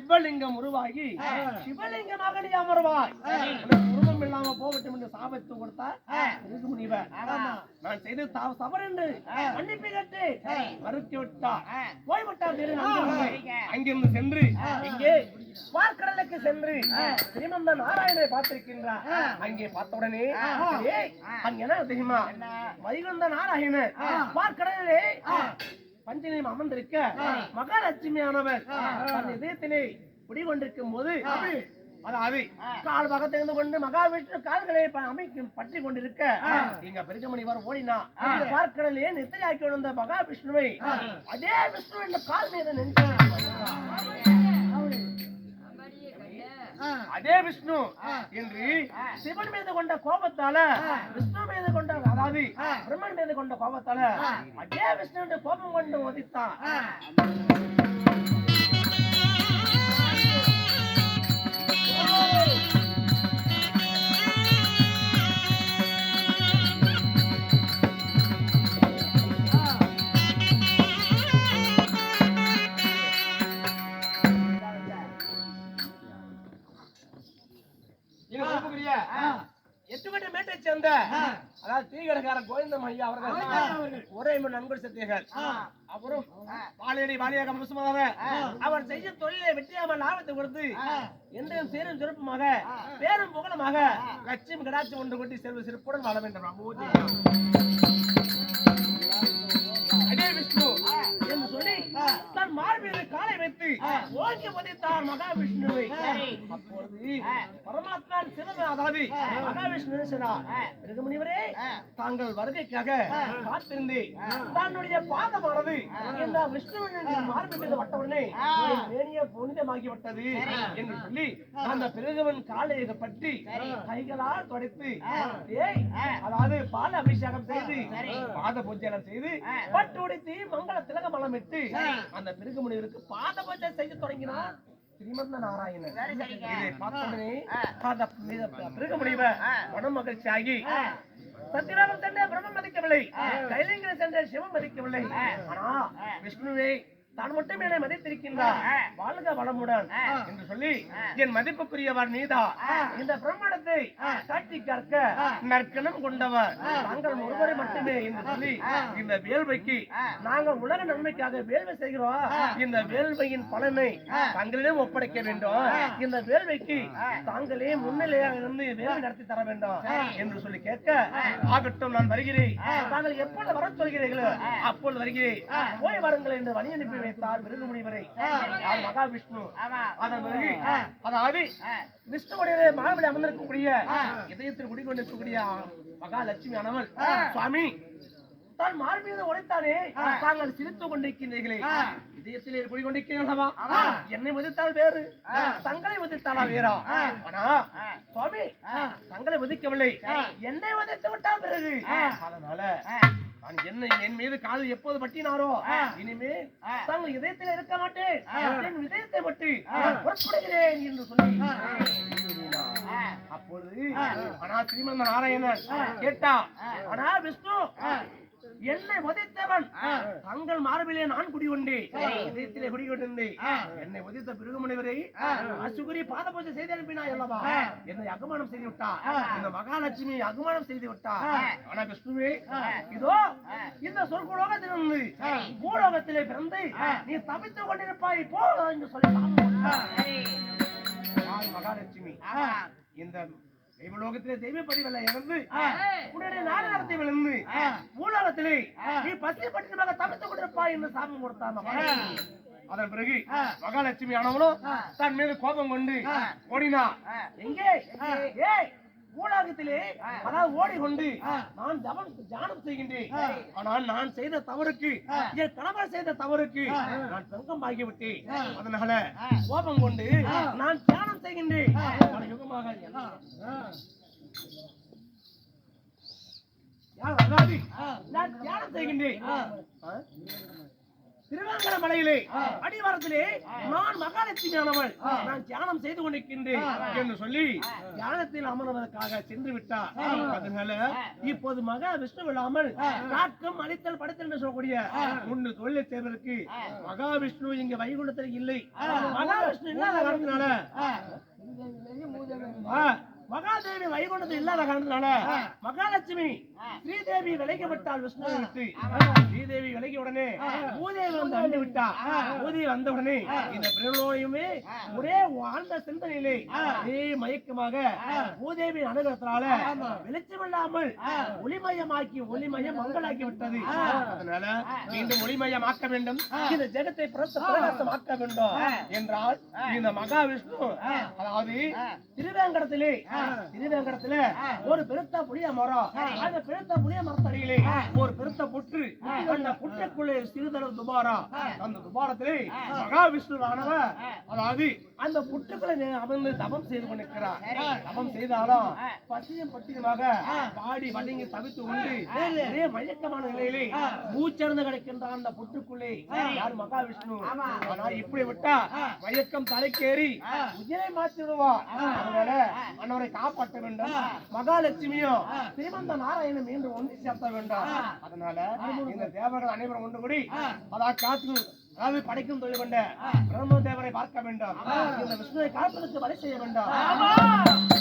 சிவலிங்கம் உருவாகி சிவலிங்கமாக நீ அமர்வாய். உருவம் இல்லாம போகட்டும் என்று சாபத்து கொடுத்தார் முனிவர். நான் செய்து தவறு என்று மன்னிப்பு கேட்டு மறுத்து விட்டார். போய்விட்டார். அங்கிருந்து சென்று இங்கே பார்க்கடலுக்கு சென்று ஸ்ரீமந்த நாராயணனை பார்த்திருக்கின்றார். அங்கே பார்த்தவுடனே அங்க என்ன தெரியுமா, வைகுந்த நாராயணன் பார்க்கடலே பஞ்சனையும் அமர்ந்திருக்க மகாலட்சுமியானவர் தன் இதயத்திலே குடிகொண்டிருக்கும் போது, அதாவது கால் பக்கத்திலிருந்து கொண்டு மகாவிஷ்ணு கால்களை பற்றி கொண்டிருக்க இங்க பெருகமணிவர் ஓடினா பார்க்கடலே நித்தையாக்கி வந்த மகாவிஷ்ணுவை அதே விஷ்ணு என்ற கால் மீது நின்று அதே விஷ்ணு என்று சிவன் மீது கொண்ட கோபத்தால விஷ்ணு மீது கொண்ட, அதாவது பிரம்மன் மீது கொண்ட கோபத்தால அதே விஷ்ணு என்று கோபம் கொண்டு ஒதித்தான். எட்டுக்கட்ட மேட்டை சேர்ந்த, அதாவது தீகடக்கார கோவிந்தம் ஐயா அவர்கள் ஒரே நண்பர் சத்தியர்கள், அப்புறம் வாழையடி வாலியாக முசுமாக அவர் செய்ய தொழிலை வெற்றியாமல் லாபத்தை கொடுத்து எந்தையும் சேரும் சிறப்புமாக பேரும் புகழமாக லட்சியம் கடாட்சி ஒன்று கொட்டி செல்வ சிறப்புடன் வாழ வேண்டும் அதே விஷ்ணு என்று சொல்லி தன் மார்பில் காலை வைத்து ஓங்கி மதித்தார் மகாவிஷ்ணுவை. அப்பொழுது பரமாத்மா சிறந்த, அதாவது மகாவிஷ்ணு முனிவரே, தாங்கள் வருகைக்காக காத்திருந்து தன்னுடைய பாதமானது இந்த விஷ்ணுவின் மார்பில் மீது வட்டவுடனே புனிதமாகிவிட்டது என்று சொல்லி அந்த பிறகுவன் காலை பற்றி கைகளால் தொடைத்து, அதாவது பால் அபிஷேகம் செய்து பாத பூஜை செய்து பட்டு உடைத்து மங்கள திலக மலமிட்டு அந்த பிறகு முனிவருக்கு பாத பூஜை செய்ய தொடங்கினார் ஸ்ரீமந்த நாராயணன். இதை பார்த்தவுடனே பிறகு முனிவர் மனம் மகிழ்ச்சி ஆகி சத்தியராகம் சென்ற பிரம்மம் மதிக்கவில்லை, கைலிங்கரை சென்ற சிவம் மதிக்கவில்லை. ஆனா விஷ்ணுவே தான் மட்டும் என்னை மதித்திருக்கின்றார், வாழ்க வளமுடன் என்று சொல்லி என் மதிப்புக்குரியவர் நீதா, இந்த பிரம்மணத்தை காட்சி கற்க நற்கணம் கொண்டவர் நாங்கள் ஒருவரை மட்டுமே என்று சொல்லி இந்த வேள்வைக்கு நாங்கள் உலக நன்மைக்காக வேள்வை செய்கிறோம், இந்த வேள்வையின் பலனை தங்களிடம் ஒப்படைக்க வேண்டும், இந்த வேள்வைக்கு தாங்களே முன்னிலையாக இருந்து வேலை நடத்தி தர வேண்டும் என்று சொல்லி கேட்க, ஆகட்டும் நான் வருகிறேன், தாங்கள் எப்பொழுது வர சொல்கிறீர்களோ அப்பொழுது வருகிறேன், போய் வாருங்கள் என்று வழி அனுப்பி வைத்தார் பிறகு முனிவரை மகாவிஷ்ணு. அதன் பிறகு அதாவது விஷ்ணுவுடைய மார்பில் அமர்ந்திருக்கக்கூடிய இதயத்தில் குடிக்கொண்டிருக்கக்கூடிய மகாலட்சுமி ஆனவள், சுவாமி தான் மார்பீது உடைத்தானே தாங்கள் சிரித்துக் கொண்டிருக்கின்றீர்களே, இதயத்திலே குடிக்கொண்டிருக்கிறீர்களா, என்னை மதித்தால் வேறு, தங்களை மதித்தாலா வேறா? ஆனா சுவாமி தங்களை மதிக்கவில்லை, என்னை மதித்து விட்டால் பிறகு, அதனால என் மீது காதல் எப்போது பட்டினாரோ இனிமே தாங்கள் இதயத்தில் இருக்க மாட்டேன், என் இதயத்தை பற்றி புறப்படுகிறேன் என்று சொல்லி அப்பொழுது ஆனா ஸ்ரீமந்த நாராயணன் கேட்டா, ஆனா விஷ்ணு என்னை மதித்தவன் தங்கள் மார்பிலே நான் குடிகொண்டே இதயத்திலே குடிகொண்டிருந்தேன், என்னை மதித்த பிறகு முனிவரை அசுகுரி பாத பூஜை செய்து அனுப்பினாய் அல்லவா, என்னை அகமானம் செய்து விட்டா, இந்த மகாலட்சுமி அகமானம் செய்து விட்டா. ஆனா விஷ்ணுவே இதோ இந்த சொர்க்கலோகத்திலிருந்து பூலோகத்திலே பிறந்து நீ தப்பித்துக் கொண்டிருப்பாய் போ என்று சொல்லி மகாலட்சுமி இந்த தெய்வலோகத்திலே தெய்வ பதிவல்ல இறந்து உன்னுடைய நாடகத்தை விழுந்து பூலோகத்திலே நீ பசி பட்டினமாக தப்பித்துக் கொண்டிருப்பாய் என்று சாபம் கொடுத்தாங்க. அதன் பிறகு மகாலட்சுமி ஆனவனும் தன் மீது கோபம் கொண்டு ஓடினா. எங்கே பூலோகத்திலே அதாவது ஓடிக்கொண்டு நான் தியானம் செய்கின்றேன், ஆனால் நான் செய்த தவறுக்கு என் கணவர் செய்த தவறுக்கு நான் சங்கம் ஆகிவிட்டேன், அதனால கோபம் கொண்டு நான் தியானம் செய்கின்றேன். நான் தியானம் செய்கின்றேன், திருவேங்கட மலையிலே அடிவாரத்திலே நான் மகாலட்சுமியானவள் நான் தியானம் செய்து கொண்டிருக்கின்றேன் என்று சொல்லி தியானத்தில் அமர்வதற்காக சென்று விட்டார். அதனால இப்போது மகா விஷ்ணு விழாமல் காக்கும் அழித்தல் படுத்தல் என்று சொல்லக்கூடிய 3 தொழிலை செய்வதற்கு மகாவிஷ்ணு இங்க வைகுண்டத்தில் இல்லை. மகாவிஷ்ணு இல்லாத காரணத்தினால மகாதேவி வைகுண்டத்தில் இல்லாத காரணத்தினால மகாலட்சுமி ஸ்ரீதேவி விலைக்கப்பட்டால் விஷ்ணுவை விட்டு ஸ்ரீதேவி விலைக்கு உடனே பூதேவி வந்து அண்டு விட்டா. பூதேவி வந்த உடனே இந்த பிரலோகமே ஒரே வாழ்ந்த சிந்தனையிலே ஒரே மயக்கமாக பூதேவி அனுகிரகத்தினால வெளிச்சமில்லாமல் ஒளிமயமாக்கி ஒளிமயம் மங்களாக்கி விட்டது. அதனால மீண்டும் ஒளிமயமாக்க வேண்டும், இந்த ஜெகத்தை பிரகாசமாக்க வேண்டும் என்றால் இந்த மகாவிஷ்ணு அதாவது திருவேங்கடத்திலே ஒரு பெருத்த புளிய மரம், அந்த பெருத்த புளிய மரத்தடியிலே ஒரு பெருத்த புற்று, அந்த புற்றுக்குள்ளே சிறிதளவு துபாரா, அந்த துபாரத்திலே மகாவிஷ்ணுவானவர் அதாவது அந்த புற்றுக்குள்ளே அமர்ந்து தபம் செய்து கொண்டிருக்கிறார். தபம் செய்தாலும் பசியும் பட்டியமாக பாடி வதங்கி தவித்து கொண்டு ஒரே மயக்கமான நிலையிலே மூச்சர்ந்து கிடைக்கின்ற அந்த புற்றுக்குள்ளே யார் மகாவிஷ்ணு. ஆனால் இப்படி விட்டா மயக்கம் தலைக்கேறி உயிரை மாற்றி விடுவார். அதனால அன்னவரை காப்பாற்ற வேண்டும், மகாலட்சுமியும் ஸ்ரீமந்த நாராயணன் மீண்டும் ஒன்று சேர்த்த வேண்டும். அதனால இந்த தேவர்கள் அனைவரும் ஒன்று கூடி அதாவது காத்து அதாவது படைக்கும் தொழில் கொண்ட பிரம்ம தேவரை பார்க்க வேண்டும், இந்த விஷ்ணுவை காப்பதற்கு வழி செய்ய வேண்டும்.